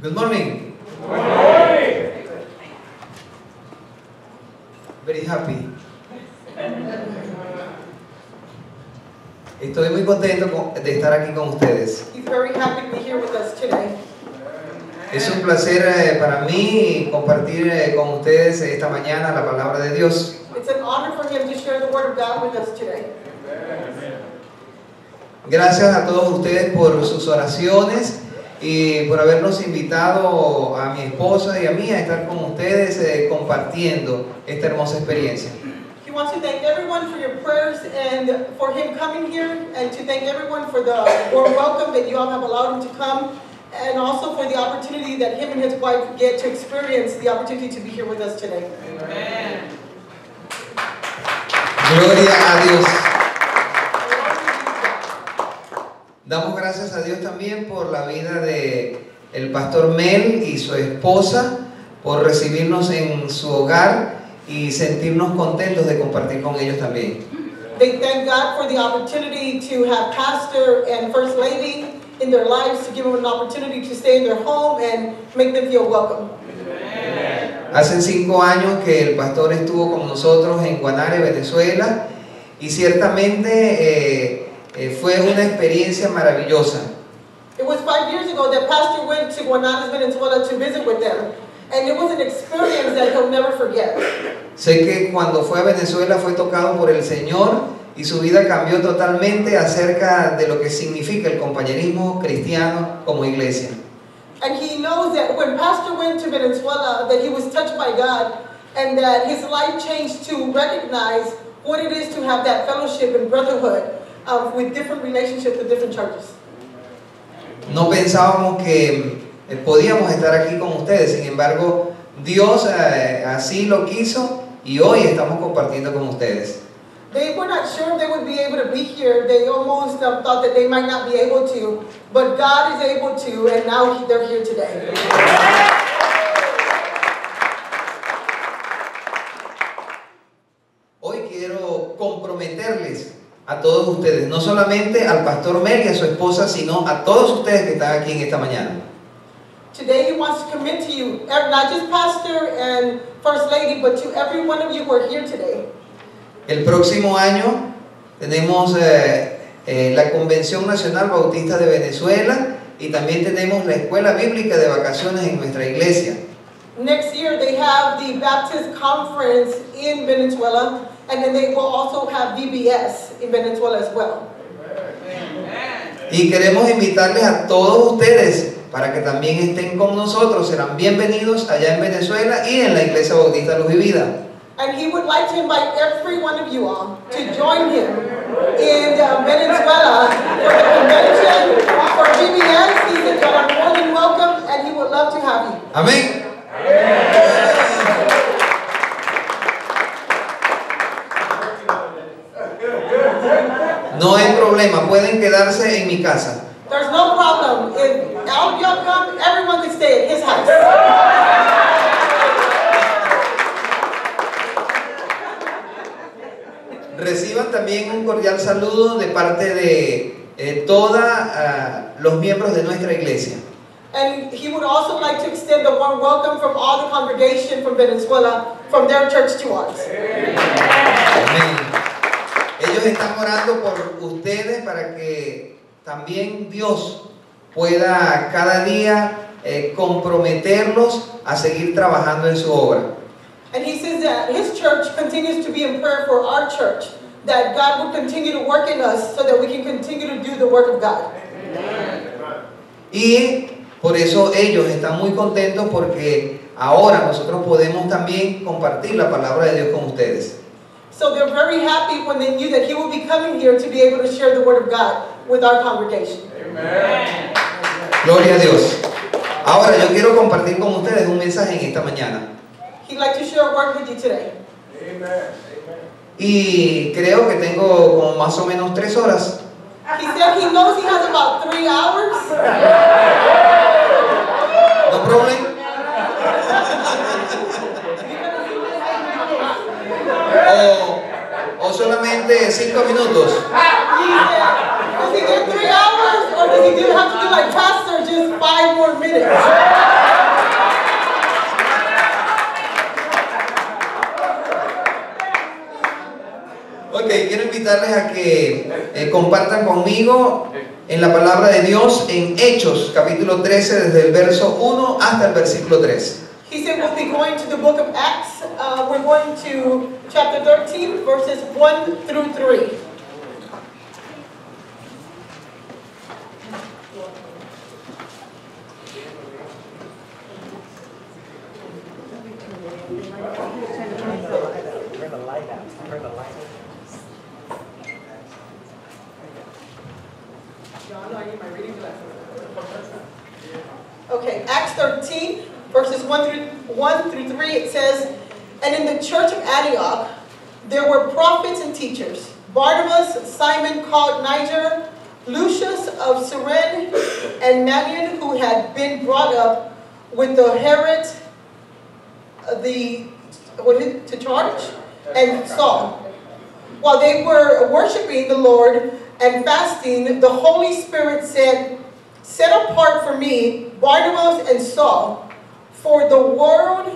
Good morning. Good morning. Very happy. Estoy muy contento de estar aquí con ustedes. He's very happy to be here with us today. Es un placer para mí compartir con ustedes esta mañana la palabra de Dios. It's an honor for him to share the word of God with us today. Gracias a todos ustedes por sus oraciones y por habernos invitado a mi esposa y a mí a estar con ustedes compartiendo esta hermosa experiencia. He wants to thank everyone for your prayers and for him coming here, and to thank everyone for the warm welcome that you all have allowed him to come, and also for the opportunity that him and his wife get to experience the opportunity to be here with us today. Amen. Gloria a Dios. Damos gracias a Dios también por la vida de el pastor Mel y su esposa, por recibirnos en su hogar y sentirnos contentos de compartir con ellos también. They thank God for the opportunity to have Pastor and First Lady in their lives, to give them an opportunity to stay in their home and make them feel welcome. Hace 5 años que el pastor estuvo con nosotros en Guanare, Venezuela, y ciertamente fue una experiencia maravillosa. It was 5 years ago that Pastor went to Guanare, Venezuela to visit with them, and it was an experience that he'll never forget. Sé que cuando fue a Venezuela fue tocado por el Señor y su vida cambió totalmente acerca de lo que significa el compañerismo cristiano como iglesia. And he knows that when Pastor went to Venezuela, that he was touched by God, and that his life changed to recognize what it is to have that fellowship and brotherhood with different relationships with different churches. No pensábamos que podíamos estar aquí con ustedes, sin embargo, Dios así lo quiso y hoy estamos compartiendo con ustedes. They were not sure if they would be able to be here. They almost thought that they might not be able to, but God is able to, and now they're here today. Hoy quiero comprometerles a todos ustedes, no solamente al pastor Mel y a su esposa, sino a todos ustedes que están aquí en esta mañana. Today he wants to commit to you, not just Pastor and First Lady, but to every one of you who are here today. El próximo año tenemos la Convención Nacional Bautista de Venezuela y también tenemos la Escuela Bíblica de Vacaciones en nuestra iglesia. Next year they have the Baptist Conference in Venezuela, and then they will also have VBS in Venezuela as well. Y queremos invitarles a todos ustedes para que también estén con nosotros. Serán bienvenidos allá en Venezuela y en la Iglesia Bautista Luz y Vida. And he would like to invite every one of you all to join him in Venezuela for the convention, for VBS. He said you are more than welcome, and he would love to have you. Amén. No hay problema, pueden quedarse en mi casa. There's no problem. If all of y'all come, everyone can stay at his house. Reciban también un cordial saludo de parte de todos los miembros de nuestra iglesia. And he would also like to extend a warm welcome from all the congregation from Venezuela, from their church to ours. Amén. Ellos están orando por ustedes para que también Dios pueda cada día comprometerlos a seguir trabajando en su obra. And he says that his church continues to be in prayer for our church, that God will continue to work in us so that we can continue to do the work of God. Y por eso ellos están muy contentos porque ahora nosotros podemos también compartir la palabra de Dios con ustedes. So they're very happy when they knew that he will be coming here to be able to share the word of God with our congregation. Amen. Gloria a Dios. Ahora yo quiero compartir con ustedes un mensaje en esta mañana. He'd like to share a word with you today. Y creo que tengo como más o menos 3 horas. He said he knows he has about 3 hours. No problem. O solamente 5 minutos. He said, does he get 3 hours, or does he have to do like Pastor, just 5 more minutes? invitarles a que compartan conmigo en la palabra de Dios en Hechos, capítulo 13, desde el verso 1 hasta el versículo 3. He said we'll be going to the book of Acts. We're going to chapter 13, verses 1 through 3. Okay, Acts 13, verses 1 through 3, it says, "And in the church of Antioch, there were prophets and teachers, Barnabas, Simon called Niger, Lucius of Cyrene, and Manaen, who had been brought up with the Herod, the Tetrarch, and Saul. While they were worshiping the Lord and fasting, the Holy Spirit said, 'Set apart for me Barnabas and Saul for the word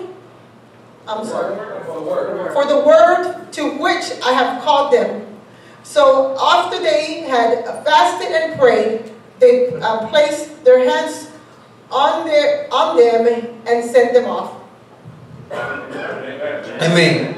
to which I have called them.' So after they had fasted and prayed, they placed their hands on them and sent them off." Amén.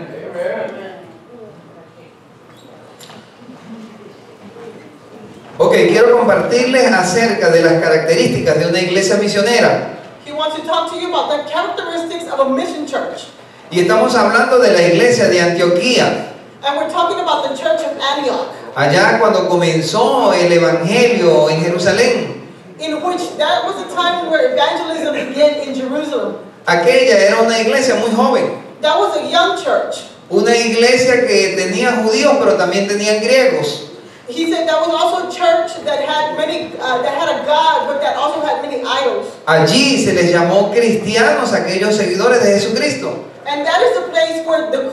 Ok, quiero compartirles acerca de las características de una iglesia misionera. He wants to talk to you about the characteristics of a mission church. Y estamos hablando de la iglesia de Antioquía. And we're talking about the church of Antioch, Allá cuando comenzó el evangelio en Jerusalén. in which that was a time where evangelism began in Jerusalem. Aquella era una iglesia muy joven. That was a young church. Una iglesia que tenía judíos pero también tenían griegos. He said that was also a church that had a God, but that also had many idols. Allí se les llamó cristianos aquellos seguidores de Jesucristo. And that is the place where the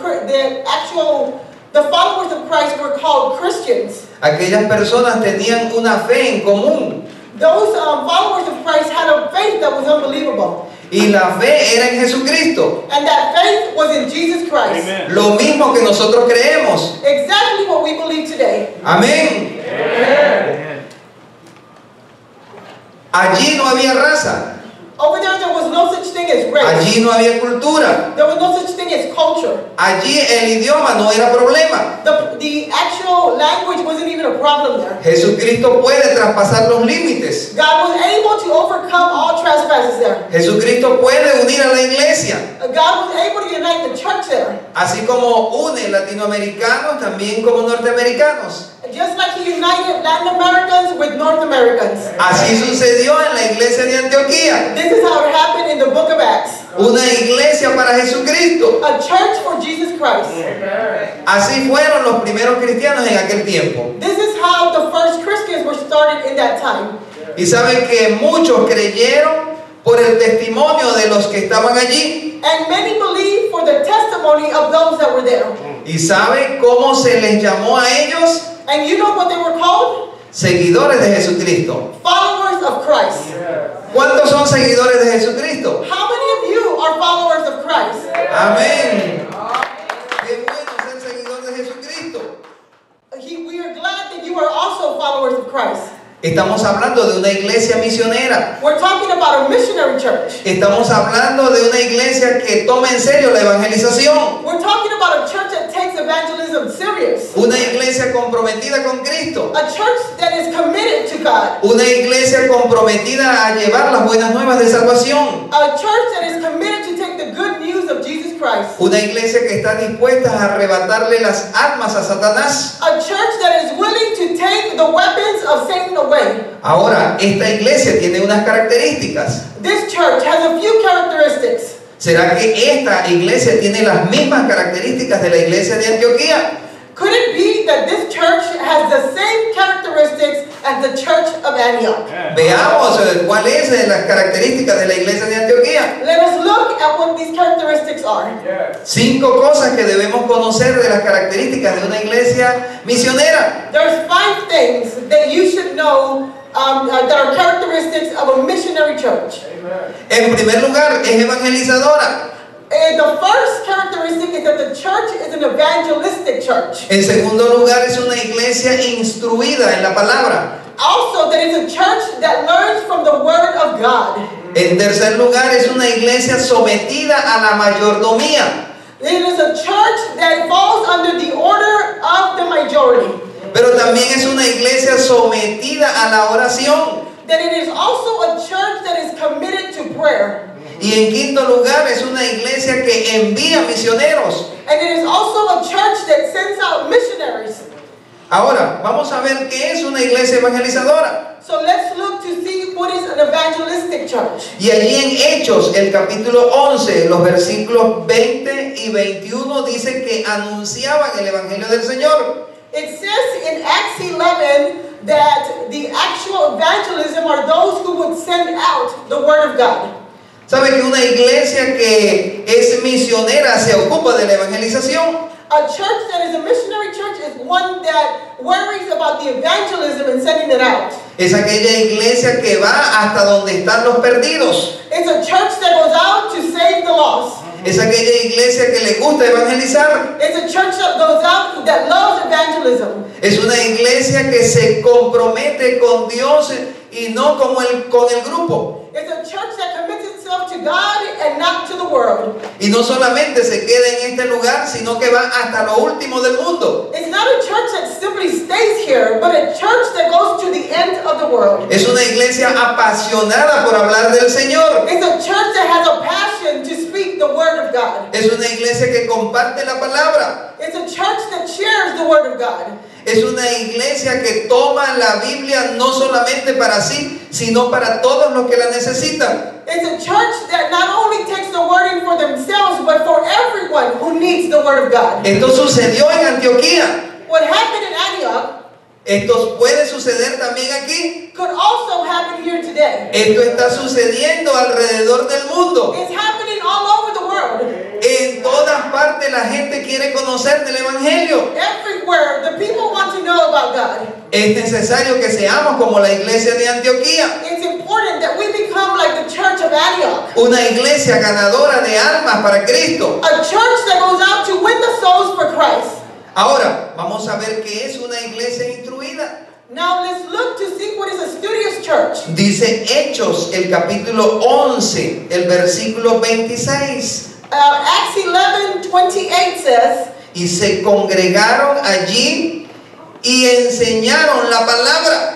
followers of Christ were called Christians. Aquellas personas tenían una fe en común. Those followers of Christ had a faith that was unbelievable. Y la fe era en Jesucristo. And that faith was in Jesus Christ. Amen. Lo mismo que nosotros creemos. Exactly what we believe today. Amén. Allí no había raza. Over there was no such thing as race. Allí no había cultura. There was no such thing as culture. Allí el idioma no era problema. The actual language wasn't even a problem there. Jesucristo puede traspasar los límites. God was able to overcome all trespasses there. Jesucristo puede unir a la iglesia. God was able to unite the church there. Así como une latinoamericanos, también como norteamericanos. Just like He united Latin Americans with North Americans. Así sucedió en la iglesia de Antioquía. This is how it happened in the book of Acts. Una iglesia para Jesucristo. A church for Jesus Christ. Así fueron los primeros cristianos en aquel tiempo. This is how the first Christians were started in that time. Y saben que muchos creyeron por el testimonio de los que estaban allí. And many believed for the testimony of those that were there. ¿Y saben cómo se les llamó a ellos? And you know what they were called? Seguidores de Jesucristo. Followers of Christ. ¿Cuántos son seguidores de Jesucristo? How many of you are followers of Christ? Amén. Qué bueno ser seguidor de Jesucristo. We are glad that you are also followers of Christ. Estamos hablando de una iglesia misionera. We're talking about a missionary church. Estamos hablando de una iglesia que toma en serio la evangelización. We're talking about a church that takes evangelism serious. Una iglesia comprometida con Cristo. A church that is committed to God. Una iglesia comprometida a llevar las buenas nuevas de salvación. A church that is committed to take the good news of Jesus Christ. Una iglesia que está dispuesta a arrebatarle las almas a Satanás. A church that is willing to take the weapons of Satan away. Ahora, esta iglesia tiene unas características. This church has a few characteristics. ¿Será que esta iglesia tiene las mismas características de la iglesia de Antioquía? Could it be that this church has the same characteristics as the church of Antioch? Veamos cuáles son las características de la iglesia de Antioquía. Let us look at what these characteristics are. 5 cosas que debemos conocer de las características de una iglesia misionera. There's 5 things that you should know that are characteristics of a missionary church. En primer lugar, es evangelizadora. The first characteristic is that the church is an evangelistic church. En segundo lugar, es una iglesia instruida en la palabra. Also, that it's a church that learns from the Word of God. En tercer lugar, es una iglesia sometida a la mayordomía. It is a church that falls under the order of the majority. Pero también es una iglesia sometida a la oración. That it is also a church that is committed to prayer. Y en quinto lugar, es una iglesia que envía misioneros. And it is also a church that sends out missionaries. Ahora, vamos a ver qué es una iglesia evangelizadora. So let's look to see what is an evangelistic church. Y allí en Hechos, el capítulo 11, los versículos 20 y 21, dice que anunciaban el evangelio del Señor. It says in Acts 11 that the actual evangelism are those who would send out the Word of God. ¿Sabe que una iglesia que es misionera se ocupa de la evangelización? A church that is a missionary church is one that worries about the evangelism and sending it out. Es aquella iglesia que va hasta donde están los perdidos. It's a church that goes out to save the lost. Es aquella iglesia que le gusta evangelizar. It's a church that goes out that loves evangelism. Es una iglesia que se compromete con Dios y no con el grupo. It's a church that commits itself to God and not to the world. Y no solamente se queda en este lugar, sino que va hasta lo último del mundo. It's not a church that simply stays here, but a church that goes to the end of the world. Es una iglesia apasionada por hablar del Señor. It's a church that has a passion to speak the Word of God. Es una iglesia que comparte la palabra. It's a church that shares the Word of God. Es una iglesia que toma la Biblia no solamente para sí, sino para todos los que la necesitan. It's a church that not only takes the Word in for themselves, but for everyone who needs the Word of God. Esto sucedió en Antioquía. What happened in Antioch Esto puede suceder también aquí. could also happen here today. Esto está sucediendo alrededor del mundo. It's happening all over the world. En todas partes la gente quiere conocer del Evangelio. Everywhere, the people want to know about God. Es necesario que seamos como la iglesia de Antioquía. It's important that we become like the church of Antioch. Una iglesia ganadora de almas para Cristo. A church that goes out to win the souls for Christ. Ahora, vamos a ver qué es una iglesia instruida. Now let's look to see what is a studious church. Dice Hechos, el capítulo 11, el versículo 26. Acts 11:28 says, Y se congregaron allí y enseñaron la palabra.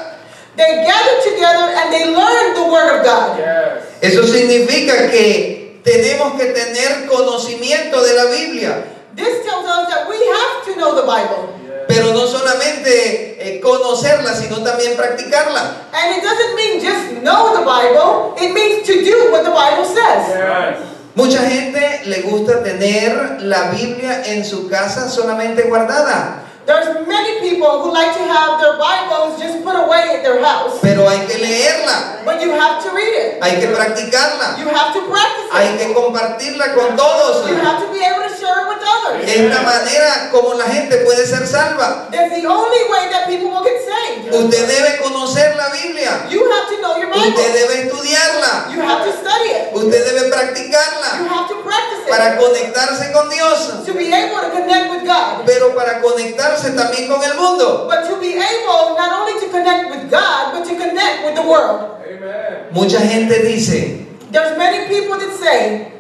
they gathered together and they learned the Word of God. Yes. Eso significa que tenemos que tener conocimiento de la Biblia. This tells us that we have to know the Bible. Pero no solamente conocerla, sino también practicarla. And it doesn't mean just know the Bible, it means to do what the Bible says. Yes. Mucha gente le gusta tener la Biblia en su casa solamente guardada. There's many people who like to have their Bibles just put away at their house. Pero hay que leerla, But you have to read it. hay que practicarla, You have to practice hay it. que compartirla con todos. You have to be able to share it with others. Es la manera como la gente puede ser salva. That's the only way that people will get saved. Usted debe conocer la Biblia, You have to know your usted Bible. debe estudiarla, You have to study it. usted debe You practicarla have to practice para it. conectarse con Dios, To be able to connect with God. pero para conectarse también con el mundo. But to be able not only to connect with God, but to connect with the world. Amen. Mucha gente dice, There's many people that say,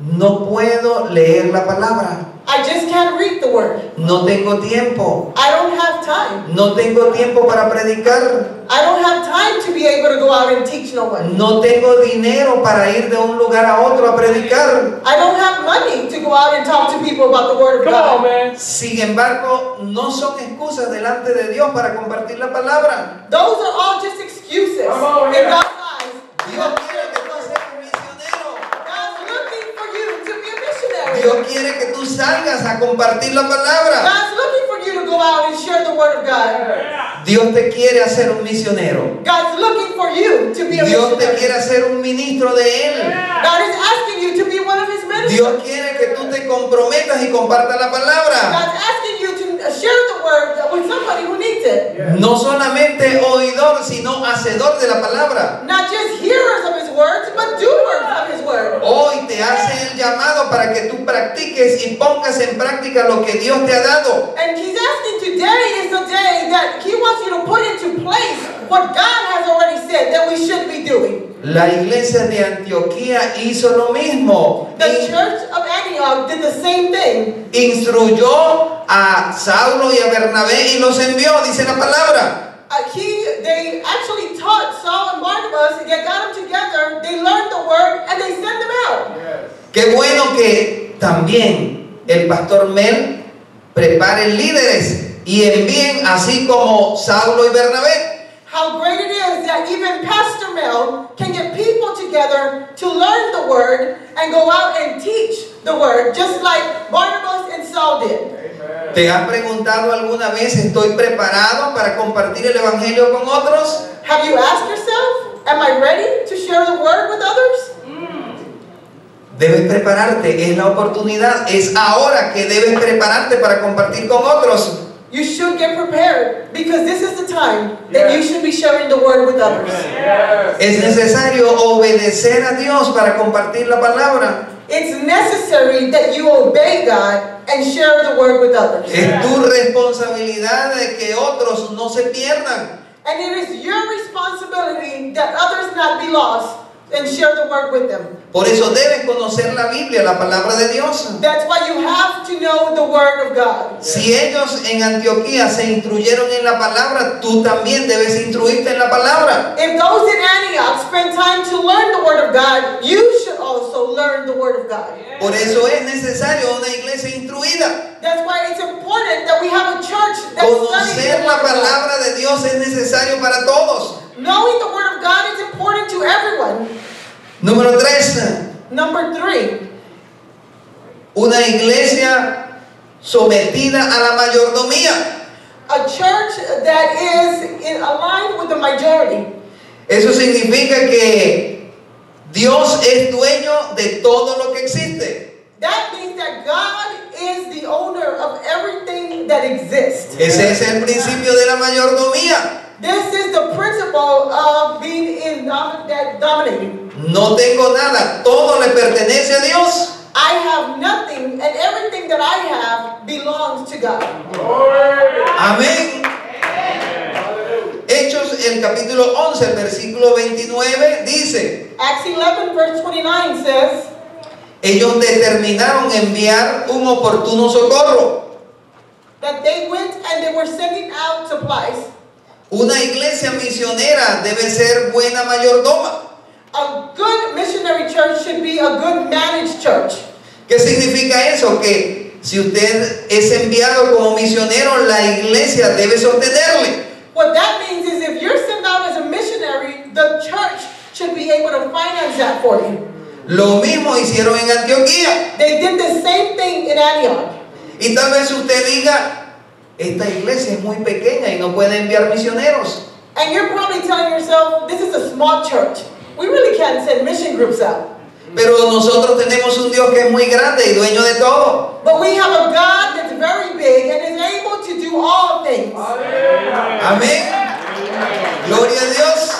no puedo leer la palabra, I just can't read the Word. no tengo tiempo, I don't have time. no tengo tiempo para predicar, I don't have time to be able to go out and teach no one. no tengo dinero para ir de un lugar a otro a predicar. I don't have money to go out and talk to people about the Word of Come on, God. man. Sin embargo, no son excusas delante de Dios para compartir la palabra. Those are all just excuses Come on, in yeah. God's eyes. Dios quiere que tú seas un misionero. God's looking for you to be a missionary. Dios quiere que tú salgas a compartir la palabra. God's looking for you to go out and share the Word of God. Dios te quiere hacer un misionero. God's looking for you to be a Dios te missionary. quiere hacer un ministro de Él. God is asking you to be one of His ministers. Dios quiere que tú te comprometas y compartas la palabra. God's asking you to share the Word with somebody who needs it. No solamente oidor, sino hacedor de la palabra. Not just hearers of His words, but doers of His Word. Hoy te hace el llamado para que tú practiques y pongas en práctica lo que Dios te ha dado. And he's asking today is the day that he wants you to put into place what God has already said that we should be doing. La iglesia de Antioquía hizo lo mismo. The church of Antioch did the same thing. Instruyó a Saulo y a Bernabé y los envió, dice la palabra. They actually taught Saul and Barnabas, they got them together, they learned the word, and they sent them out. Qué bueno que también el pastor Mel prepare líderes y envíen así como Saulo y Bernabé. How great it is that even Pastor Mel can get people together to learn the word and go out and teach the word, just like Barnabas and Saul did. ¿Te has preguntado alguna vez, estoy preparado para compartir el evangelio con otros? Have you asked yourself, am I ready to share the word with others? Debes prepararte, es la oportunidad, es ahora que debes prepararte para compartir con otros. You should get prepared because this is the time that you should be sharing the word with others. Es necesario obedecer a Dios para compartir la palabra. It's necessary that you obey God and share the word with others. Es tu responsabilidad de que otros no se pierdan. And it is your responsibility that others not be lost and share the word with them. Por eso debes conocer la Biblia, la palabra de Dios. That's why you have to know the word of God. Si ellos en Antioquía se instruyeron en la palabra, tú también debes instruirte en la palabra. If those in Antioch spend time to learn the word of God, you should also learn the word of God. Por eso es necesario una iglesia instruida. That's why it's important that we have a church that studies Conocer the la word of God. palabra de Dios es necesario para todos. Knowing the word of God is important to everyone. Número 3. Number 3, Una iglesia sometida a la mayordomía. a church that is in aligned with the majority. Eso significa que Dios es dueño de todo lo que existe. That means that God is the owner of everything that exists. Ese es el principio de la mayordomía. This is the principle of being in dominating. No tengo nada, todo le pertenece a Dios. I have nothing, and everything that I have belongs to God. Amén. Hechos, el capítulo 11, el versículo 29 dice: Acts 11 verse 29 says, ellos determinaron enviar un oportuno socorro. that they went and they were sending out supplies. Una iglesia misionera debe ser buena mayordoma. A good missionary church should be a good managed church. ¿Qué significa eso? Que si usted es enviado como misionero, la iglesia debe sostenerle. What that means is if you're sent out as a missionary, the church should be able to finance that for you. Lo mismo hicieron en Antioquía. They did the same thing in Antioch. Y tal vez usted diga, esta iglesia es muy pequeña y no puede enviar misioneros. And you're probably telling yourself, this is a small church. We really can't send mission groups out. Pero nosotros tenemos un Dios que es muy grande y dueño de todo. But we have a God that's very big and is able to do all things. Amén. Gloria a Dios.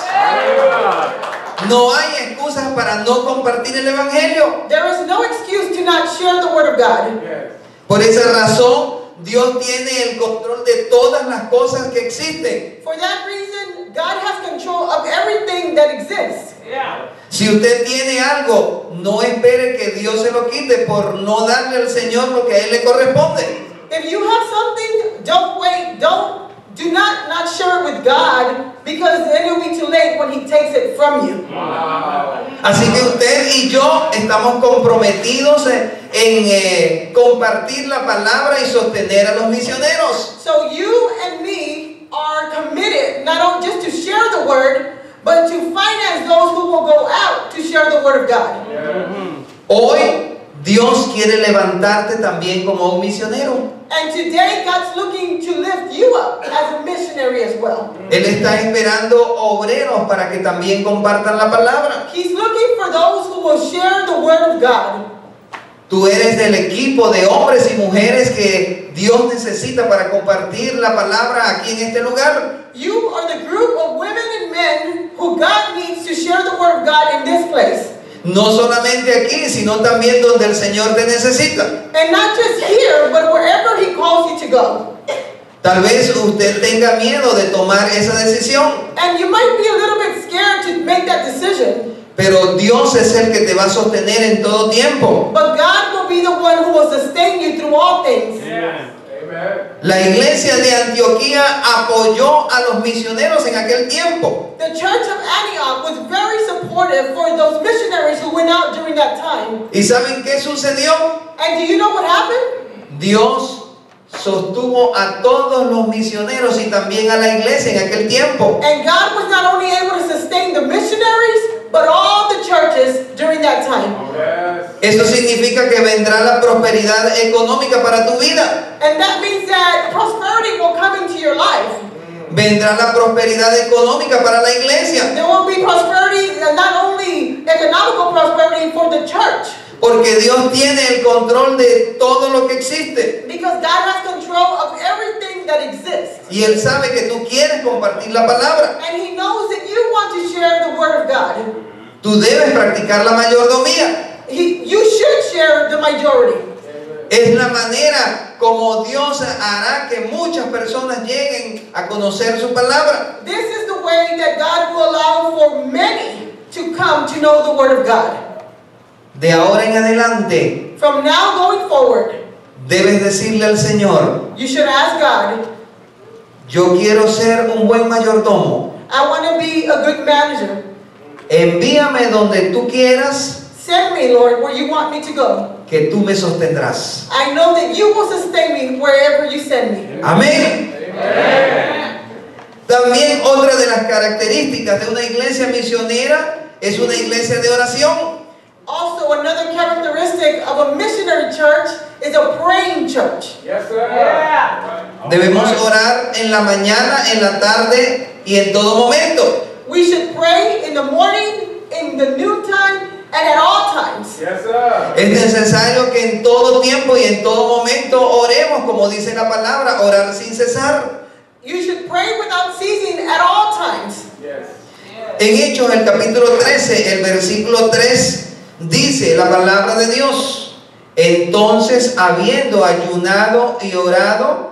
No hay excusas para no compartir el evangelio. There is no excuse to not share the word of God. Por esa razón, Dios tiene el control de todas las cosas que existen. For that reason, God has control of everything that exists. Si usted tiene algo, no espere que Dios se lo quite por no darle al Señor lo que a Él le corresponde. If you have something, don't wait. Do not share it with God, because then it will be too late when He takes it from you. Así que usted y yo estamos comprometidos en compartir la palabra y sostener a los misioneros. So you and me are committed not only just to share the word, but to finance those who will go out to share the word of God. Hoy Dios quiere levantarte también como un misionero. And today God's looking to lift you up as a missionary as well. Él está esperando obreros para que también compartan la palabra. He's looking for those who will share the word of God. Tú eres del equipo de hombres y mujeres que Dios necesita para compartir la palabra aquí en este lugar. You are the group of women and men who God needs to share the word of God in this place. No solamente aquí, sino también donde el Señor te necesita. And not just here, but wherever He calls you to go. Tal vez usted tenga miedo de tomar esa decisión, And you might be a little bit scared to make that decision, pero Dios es el que te va a sostener en todo tiempo. but God will be the one who will sustain you through all things. La iglesia de Antioquía apoyó a los misioneros en aquel tiempo. The church of Antioch was very supportive for those missionaries who went out during that time. ¿Y saben qué sucedió? And do you know what happened? Dios sostuvo a todos los misioneros y también a la iglesia en aquel tiempo. And God was not only able to sustain the missionaries, but all the churches during that time. Eso significa que vendrá la prosperidad económica para tu vida. And that means that prosperity will come into your life. Vendrá la prosperidad económica para la iglesia. There will be prosperity, and not only economical prosperity for the church, Porque Dios tiene el control de todo lo que existe. because God has control of everything that exists. Y Él sabe que tú quieres compartir la palabra. And He knows that you want to share the Word of God. Tú debes practicar la mayordomía. You should share the majority. Es la manera como Dios hará que muchas personas lleguen a conocer su palabra. This is the way that God will allow for many to come to know the Word of God. De ahora en adelante, From now going forward, debes decirle al Señor: you should ask God, yo quiero ser un buen mayordomo. I want to be a good manager. Envíame donde tú quieras, Send me, Lord, where you want me to go. que tú me sostendrás. I know that you will sustain me wherever you send me. Amén. También otra de las características de una iglesia misionera es una iglesia de oración. Also, another characteristic of a missionary church is a praying church. Debemos orar en la mañana, en la tarde y en todo momento. We should pray in the morning, in the noontime, and at all times. Es necesario que en todo tiempo y en todo momento oremos, como dice la palabra, orar sin cesar. You should pray without ceasing at all times. En Hechos, el capítulo 13, el versículo 3, dice la palabra de Dios: entonces, habiendo ayunado y orado,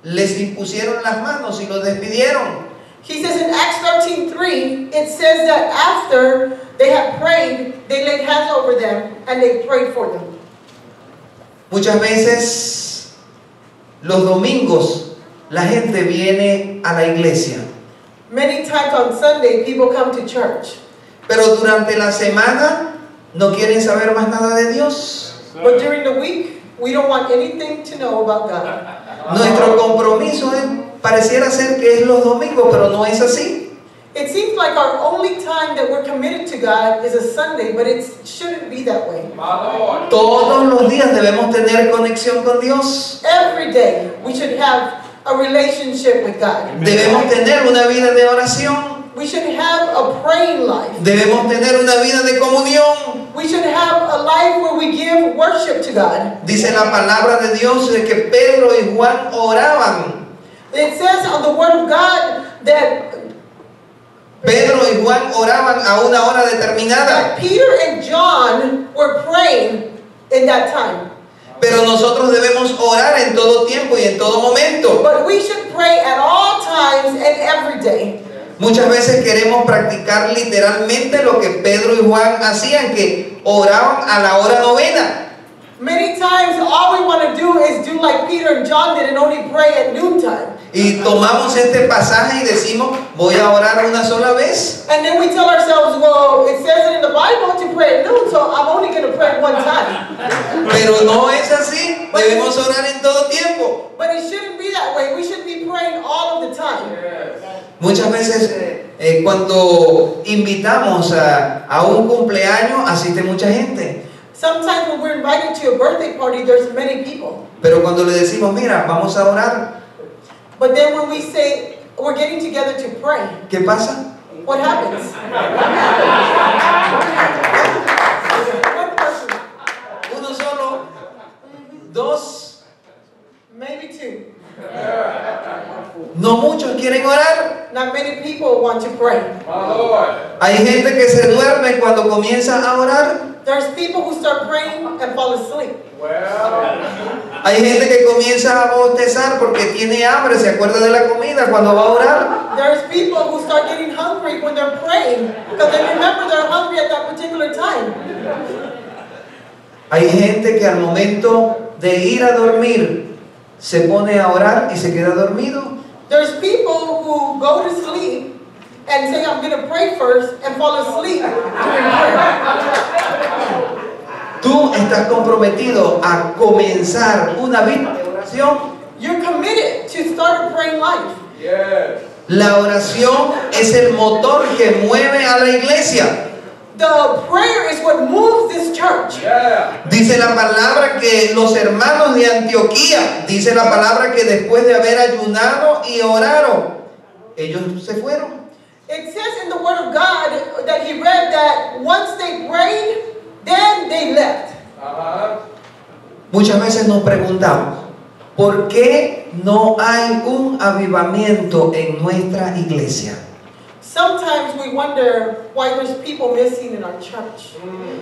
les impusieron las manos y los despidieron. He says in Acts 13:3, it says that after they had prayed, they laid hands over them and they prayed for them. Muchas veces, los domingos, la gente viene a la iglesia, Many times on Sunday, people come to church. pero durante la semana no quieren saber más nada de Dios. But during the week, we don't want anything to know about God. Nuestro compromiso pareciera ser que es los domingos, pero no es así. It seems like our only time that we're committed to God is a Sunday, but it shouldn't be that way. Todos los días debemos tener conexión con Dios. Every day, we should have a relationship with God. Debemos tener una vida de oración. We should have a praying life. Debemos tener una vida de comunión. We should have a life where we give worship to God. Dice la palabra de Dios de que Pedro y Juan oraban. It says on the Word of God that Pedro y Juan oraban a una hora determinada. Peter and John were praying in that time. Pero nosotros debemos orar en todo tiempo y en todo momento. But we should pray at all times and every day. Muchas veces queremos practicar literalmente lo que Pedro y Juan hacían, que oraban a la hora novena. Many times all we want to do is do like Peter and John did and only pray at noontime. Y tomamos este pasaje y decimos: voy a orar una sola vez. And then we tell ourselves, well, it says it in the Bible to pray at noon, so I'm only going to pray one time. Pero no es así. Debemos orar en todo tiempo. But it shouldn't be that way. We should be praying all of the time. Muchas veces cuando invitamos a un cumpleaños asiste mucha gente. Sometimes when we're invited to a birthday party, there's many people. Pero cuando le decimos: mira, vamos a orar, But then when we say we're getting together to pray, ¿qué pasa? what happens? One person, Uno solo, dos, maybe two. no muchos quieren orar. Not many many people want to pray. My Lord. Hay gente que se duerme cuando comienza a orar. There's people who start praying and fall asleep. Well, Hay gente que comienza a bostezar porque tiene hambre, se acuerda de la comida cuando va a orar. There's people who start getting hungry when they're praying because they remember they're hungry at that particular time. Hay gente que al momento de ir a dormir se pone a orar y se queda dormido. There's people who go to sleep and say, I'm going to pray first, and fall asleep during prayer. Tú estás comprometido a comenzar una vida de oración. You're committed to start a praying life. yes. La oración es el motor que mueve a la iglesia. The prayer is what moves this church. Yeah. Dice la palabra que los hermanos de Antioquía, dice la palabra que después de haber ayunado y oraron, ellos se fueron. It says in the Word of God that he read that once they prayed, then they left. Uh-huh. Muchas veces nos preguntamos, ¿por qué no hay un avivamiento en nuestra iglesia? Sometimes we wonder why there's people missing in our church.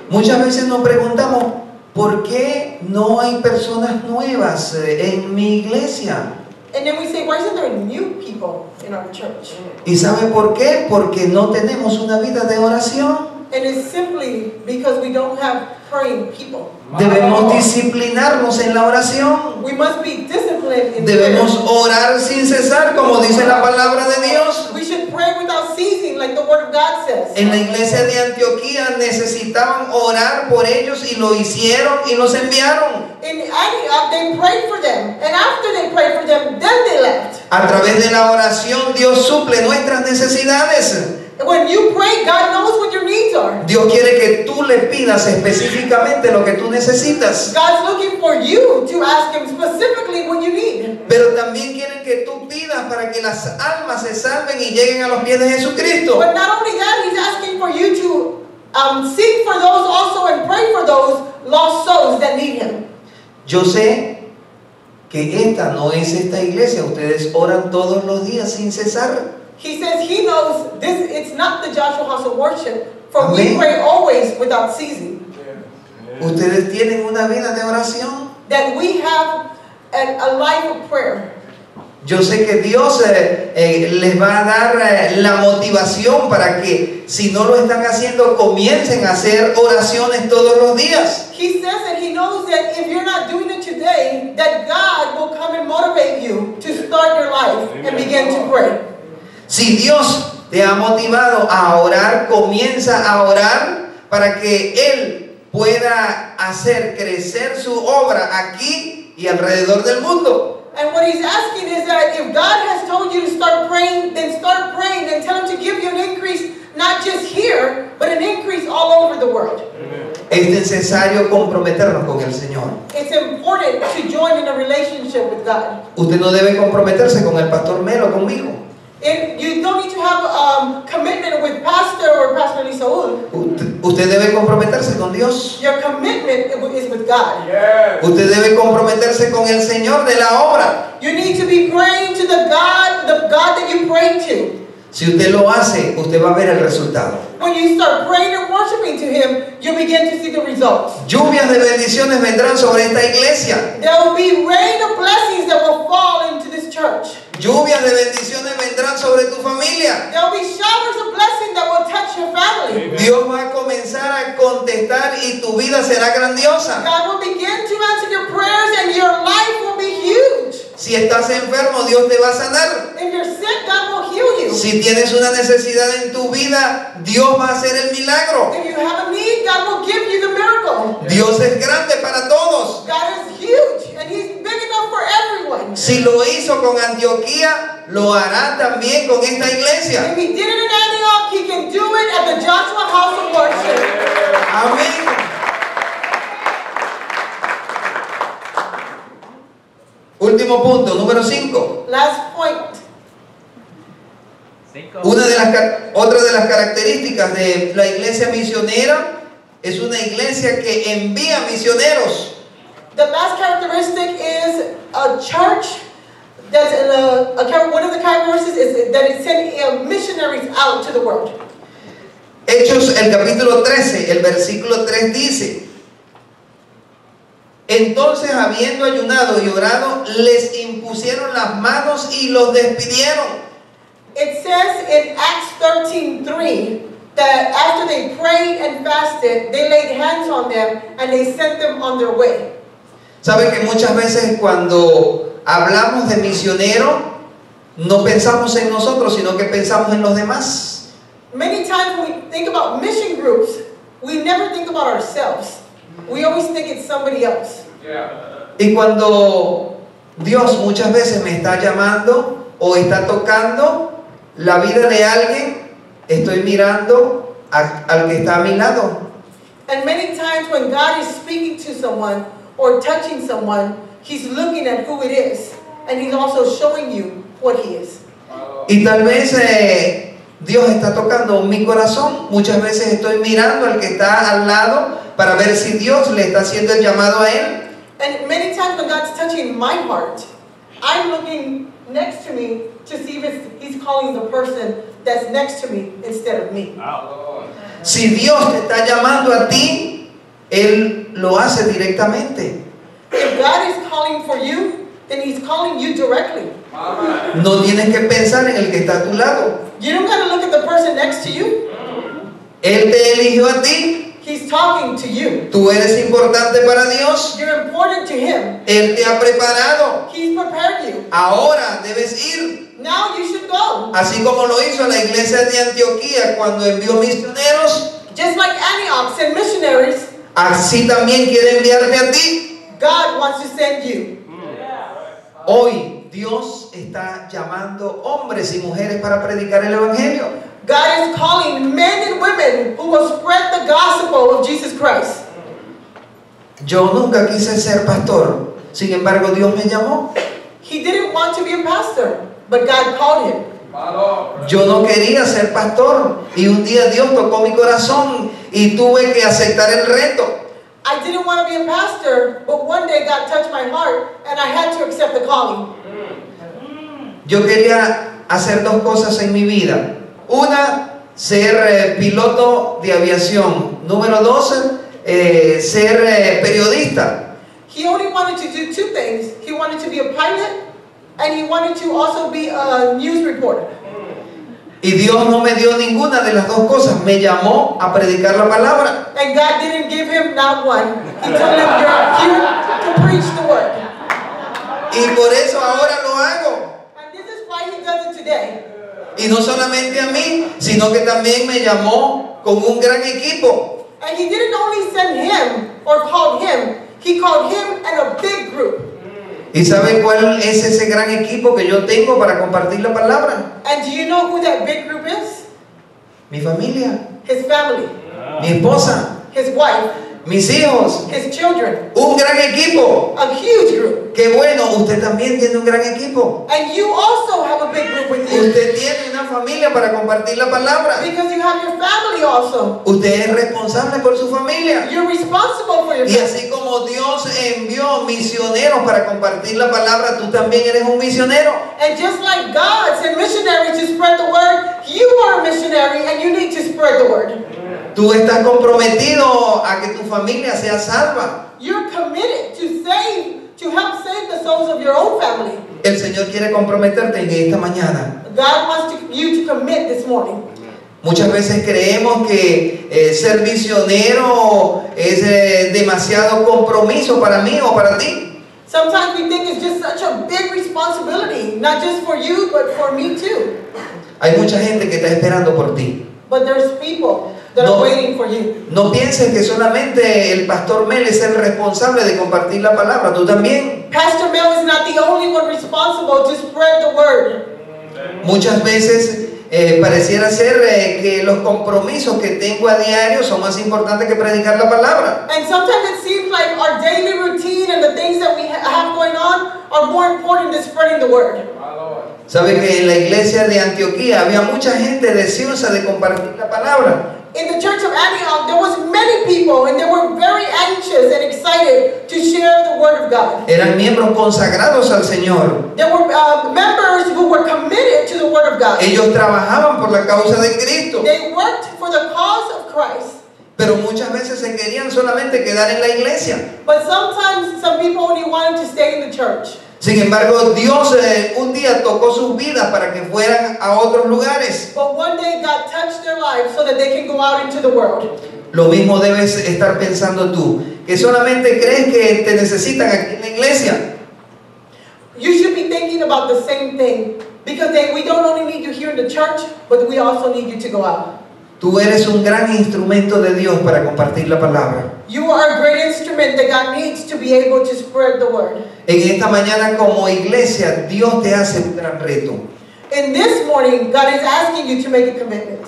Muchas veces nos preguntamos, ¿por qué no hay personas nuevas en mi iglesia? And then we say, why isn't there new people in our church? ¿Y sabe por qué? Porque no tenemos una vida de oración. And it's simply because we don't have praying people. Debemos disciplinarnos en la oración. We must be disciplined in Debemos prayer. orar sin cesar, como dice la palabra de Dios. We should pray without ceasing, like the Word of God says. En la iglesia de Antioquía necesitaban orar por ellos y lo hicieron y los enviaron. In Antioch, they prayed for them, and after they prayed for them, then they left. A través de la oración Dios suple nuestras necesidades. When you pray, God knows what your needs are. Dios quiere que tú le pidas específicamente lo que tú necesitas. God's looking for you to ask Him specifically what you need. Pero también quiere que tú pidas para que las almas se salven y lleguen a los pies de Jesucristo. But not only that, He's asking for you to seek for those also and pray for those lost souls that need Him. Yo sé que esta no es esta iglesia. Ustedes oran todos los días sin cesar. He says He knows this. It's not the Joshua House of Worship, for we Amén. pray always without ceasing. Ustedes tienen una vida de oración. That we have a life of prayer. Yo sé que Dios les va a dar la motivación para que si no lo están haciendo comiencen a hacer oraciones todos los días. He says that He knows that if you're not doing it today, that God will come and motivate you to start your life and begin to pray. Si Dios te ha motivado a orar, comienza a orar para que Él pueda hacer crecer su obra aquí y alrededor del mundo. And what He's asking is that if God has told you to start praying, then start praying and tell Him to give you an increase, not just here, but an increase all over the world. Es necesario comprometernos con el Señor. It's important to join in a relationship with God. Usted no debe comprometerse con el pastor Melo, conmigo. You don't need to have commitment with Pastor or Pastor Lisaúl. Usted debe comprometerse con Dios. Your commitment is with God. Yes. Usted debe comprometerse con el Señor de la obra. You need to be praying to the God that you pray to. Si usted lo hace, usted va a ver el resultado. When you start praying and worshiping to Him, you begin to see the results. Lluvias de bendiciones vendrán sobre esta iglesia. There will be rain of blessings that will fall into this church. Lluvias de bendiciones vendrán sobre tu familia. There will be showers of blessing that will touch your family. Dios va a comenzar a contestar y tu vida será grandiosa. God will begin to answer your prayers and your life will be huge. Si estás enfermo, Dios te va a sanar. If you're sick, God will heal you. Si tienes una necesidad en tu vida, Dios va a hacer el milagro. If you have a need, God will give you the miracle. Dios es grande para todos. God is huge and He's big enough for everyone. Si lo hizo con Antioquía, lo hará también con esta iglesia. If He did it in Antioch, He can do it at the Joshua House of Worship. Amén. Último punto, número 5. Last point. Otra de las características de la iglesia misionera es una iglesia que envía misioneros. The last characteristic is a church One of the characteristics is that it sent missionaries out to the world. Hechos, el capítulo 13, el versículo 3 dice: entonces, habiendo ayunado y orado, les impusieron las manos y los despidieron. It says in Acts 13:3 that after they prayed and fasted, they laid hands on them and they sent them on their way. ¿Sabe que muchas veces cuando hablamos de misionero no pensamos en nosotros, sino que pensamos en los demás? Many times when we think about mission groups, we never think about ourselves. We always think it's somebody else. Yeah. Y cuando Dios muchas veces me está llamando o está tocando la vida de alguien, estoy mirando al que está a mi lado. And many times when God is speaking to someone or touching someone, He's looking at who it is, and He's also showing you what He is. Y tal vez Dios está tocando mi corazón. Muchas veces estoy mirando al que está al lado para ver si Dios le está haciendo el llamado a él. And many times when God's touching my heart, I'm looking next to me to see if He's calling the person that's next to me instead of me. Si Dios te está llamando a ti, Él lo hace directamente. If God is calling for you, then He's calling you directly. No tienes que pensar en el que está a tu lado. You don't got to look at the person next to you. Él te eligió a ti. He's talking to you. Tú eres importante para Dios. You're important to Him. Él te ha preparado. He's prepared you. Ahora debes ir. Now you should go. Así como lo hizo la iglesia de Antioquía cuando envió misioneros, Just like Antioch sent missionaries, así también quiere enviarte a ti. God wants to send you. Hoy Dios está llamando hombres y mujeres para predicar el evangelio. God is calling men and women who will spread the gospel of Jesus Christ. Yo nunca quise ser pastor, sin embargo Dios me llamó. He didn't want to be a pastor, but God called him. Yo no quería ser pastor y un día Dios tocó mi corazón y tuve que aceptar el reto. I didn't want to be a pastor, but one day God touched my heart and I had to accept the calling. Yo quería hacer dos cosas en mi vida. Una, ser piloto de aviación. Número dos, ser periodista. He only wanted to do two things. He wanted to be a pilot and he wanted to also be a news reporter. Y Dios no me dio ninguna de las dos cosas. Me llamó a predicar la palabra. And God didn't give him not one. He told him, you're here to preach the word. Y por eso ahora lo hago. And this is why he does it today. Y no solamente a mí, sino que también me llamó con un gran equipo. And he didn't only send him or called him, he called him and a big group. ¿Y sabe cuál es ese gran equipo que yo tengo para compartir la palabra? And do you know who that big group is? Mi familia, His family, mi esposa, his wife, mis hijos. his children. Un gran equipo. A huge group. Qué bueno, usted también tiene un gran equipo. And you also have a big group with you. Usted tiene una familia para compartir la palabra. Because you have your family also. Usted es responsable por su familia. You're responsible for your Y family. así como Dios envió misioneros para compartir la palabra, tú también eres un misionero. And just like God sent missionaries to spread the word, you are a missionary and you need to spread the word. Tú estás comprometido a que tu familia sea salva. You're committed to help save the souls of your own family. El Señor quiere comprometerte en esta mañana. God wants you to commit this morning. Muchas veces creemos que ser misionero es demasiado compromiso para mí o para ti. Sometimes we think it's just such a big responsibility, not just for you, but for me too. Hay mucha gente que está esperando por ti. But there's people that No. are waiting for you. No pienses que solamente el pastor Mel es el responsable de compartir la palabra, tú también. Pastor Mel is not the only one responsible to spread the word. Muchas veces pareciera ser que los compromisos que tengo a diario son más importantes que predicar la palabra. And sometimes it seems like our daily routine and the things that we have going on are more important than spreading the word. Sabe que en la iglesia de Antioquía había mucha gente deseosa de compartir la palabra. In the church of Antioch, there was many people and they were very anxious and excited to share the word of of God. Eran miembros consagrados al Señor. There were members who were committed to the Word of God. Ellos trabajaban por la causa de Cristo, They worked for the cause of Christ. pero muchas veces se querían solamente quedar en la iglesia. But sometimes some people only wanted to stay in the church. Sin embargo, Dios un día tocó sus vidas para que fueran a otros lugares. But one day God touched their lives so that they can go out into the world. Lo mismo debes estar pensando tú, que solamente crees que te necesitan aquí en la iglesia. You should be thinking about the same thing. Because we don't only need you here in the church, but we also need you to go out. Tú eres un gran instrumento de Dios para compartir la palabra. You are a great instrument that God needs to be able to spread the word. En esta mañana como iglesia, Dios te hace un gran reto. In this morning, God is asking you to make a commitment.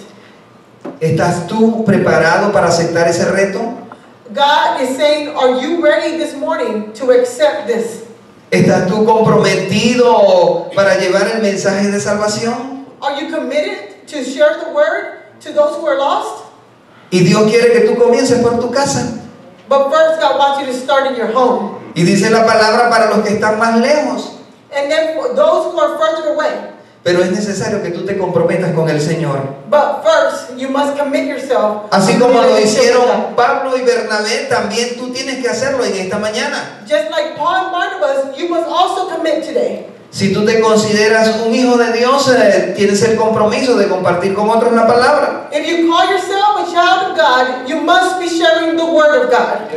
¿Estás tú preparado para aceptar ese reto? God is saying, are you ready this morning to accept this? ¿Estás tú comprometido para llevar el mensaje de salvación? Are you committed to share the word to those who are lost? Y Dios quiere que tú comiences por tu casa. But first, God wants you to start in your home. Y dice la palabra para los que están más lejos. And then for those who are further away. Pero es necesario que tú te comprometas con el Señor. But first, you must commit yourself. Así como lo hicieron God. Pablo y Bernabé, también tú tienes que hacerlo en esta mañana. Just like Paul and Barnabas, you must also commit today. Si tú te consideras un hijo de Dios, tienes el compromiso de compartir con otros la palabra. If you call yourself a child of God, you must be sharing the word of God.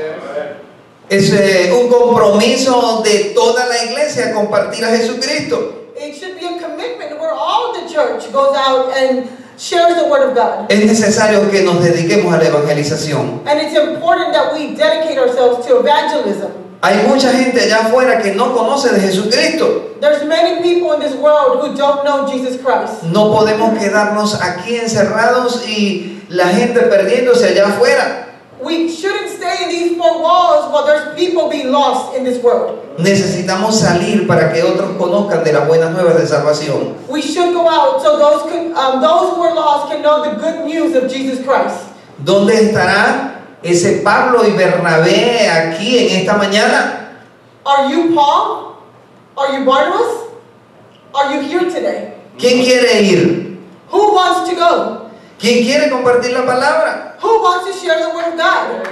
Es un compromiso de toda la iglesia compartir a Jesucristo. It should be a commitment where all the church goes out and shares the word of God. Es necesario que nos dediquemos a la evangelización. And it's important that we dedicate ourselves to evangelism. Hay mucha gente allá afuera que no conoce de Jesucristo. There's many people in this world who don't know Jesus Christ. No podemos quedarnos aquí encerrados y la gente perdiéndose allá afuera. We shouldn't stay in these four walls while there's people being lost in this world. Necesitamos salir para que otros conozcan de las buenas nuevas de salvación. We should go out so those who are lost can know the good news of Jesus Christ. ¿Dónde estará ese Pablo y Bernabé aquí en esta mañana? Are you Paul? Are you Barnabas? Are you here today? ¿Quién quiere ir? Who wants to go? ¿Quién quiere compartir la palabra? Who wants to share the word of God?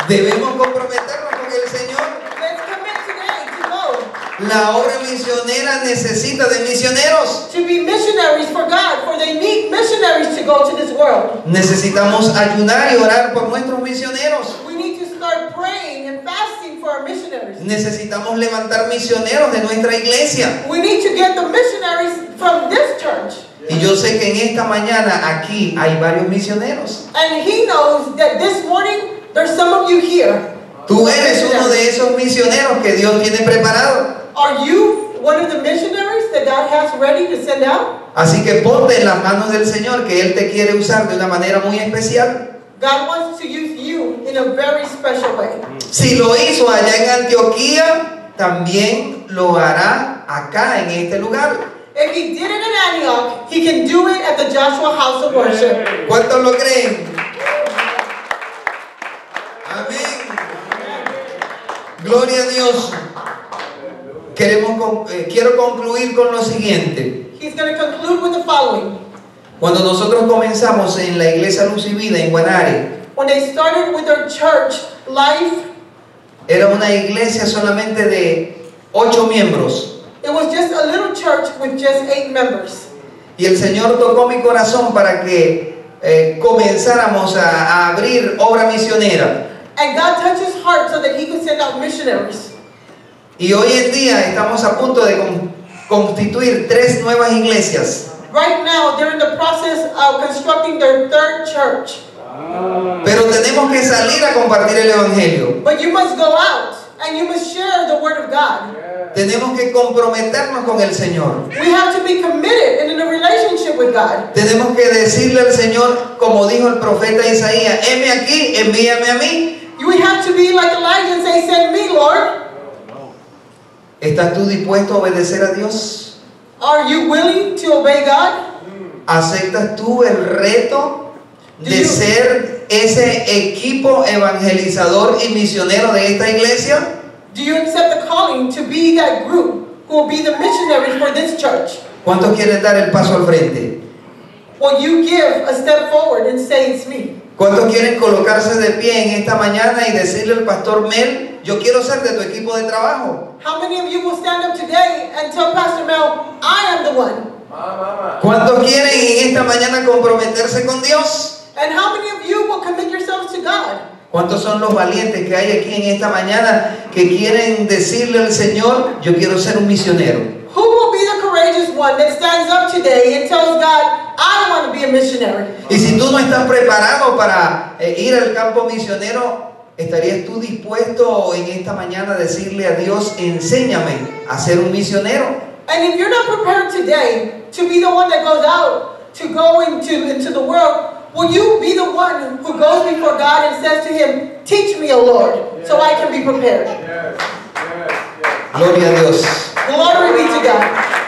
Debemos comprometernos con el Señor. Let's commit today to go. La obra misionera necesita de misioneros. To be missionaries for God, for they need missionaries to go to this world. Necesitamos ayunar y orar por nuestros misioneros. We need to start praying and fasting for our missionaries. Necesitamos levantar misioneros de nuestra iglesia. We need to get the missionaries from this church. Y yo sé que en esta mañana aquí hay varios misioneros. And he knows that this morning there's some of you here. Tú eres uno de esos misioneros que Dios tiene preparado. Are you one of the missionaries that God has ready to send out? Así que ponte en las manos del Señor, que Él te quiere usar de una manera muy especial. God wants to use you in a very special way. Si lo hizo allá en Antioquía, también lo hará acá en este lugar. If he did it in Antioch, he can do it at the Joshua House of Worship. ¿Cuántos lo creen? Amén. Gloria a Dios. Quiero concluir con lo siguiente. He's going to conclude with the following. Cuando nosotros comenzamos en la iglesia Luz y Vida en Guanare, When they started with their church life, era una iglesia solamente de 8 miembros. it was just a little church with just 8 members. Y el Señor tocó mi corazón para que comenzáramos a abrir obra misionera. And God touched his heart so that he could send out missionaries. Y hoy en día estamos a punto de constituir 3 nuevas iglesias. Right now, they're in the process of constructing their 3rd church. Pero tenemos que salir a compartir el Evangelio. But you must go out and you must share the word of God. Tenemos que comprometernos con el Señor. We have to be committed and in a relationship with God. Tenemos que decirle al Señor, como dijo el profeta Isaías, heme aquí, envíame a mí. We have to be like Elijah and say, send me, Lord. ¿Estás tú dispuesto a obedecer a Dios? Are you willing to obey God? ¿Aceptas tú el reto de ser ese equipo evangelizador y misionero de esta iglesia? Do you accept the calling to be that group who will be the missionaries for this church? ¿Cuántos quieren dar el paso al frente? Will you give a step forward and say, it's me? ¿Cuántos quieren colocarse de pie en esta mañana y decirle al pastor Mel, yo quiero ser de tu equipo de trabajo? How many of you will stand up today and tell Pastor Mel, I am the one? ¿Cuántos quieren en esta mañana comprometerse con Dios? And how many of you will commit yourselves to God? ¿Cuántos son los valientes que hay aquí en esta mañana que quieren decirle al Señor, yo quiero ser un misionero? Who will be the courageous one that stands up today and tells God, I want to be a missionary? Y si tú no estás preparado para ir al campo misionero, ¿estarías tú dispuesto en esta mañana a decirle a Dios, enséñame a ser un misionero? And if you're not prepared today to be the one that goes out, to go into the world, will you be the one who goes before God and says to Him, teach me, O Lord, so I can be prepared? Yes. Gloria a Dios. Glory be to God.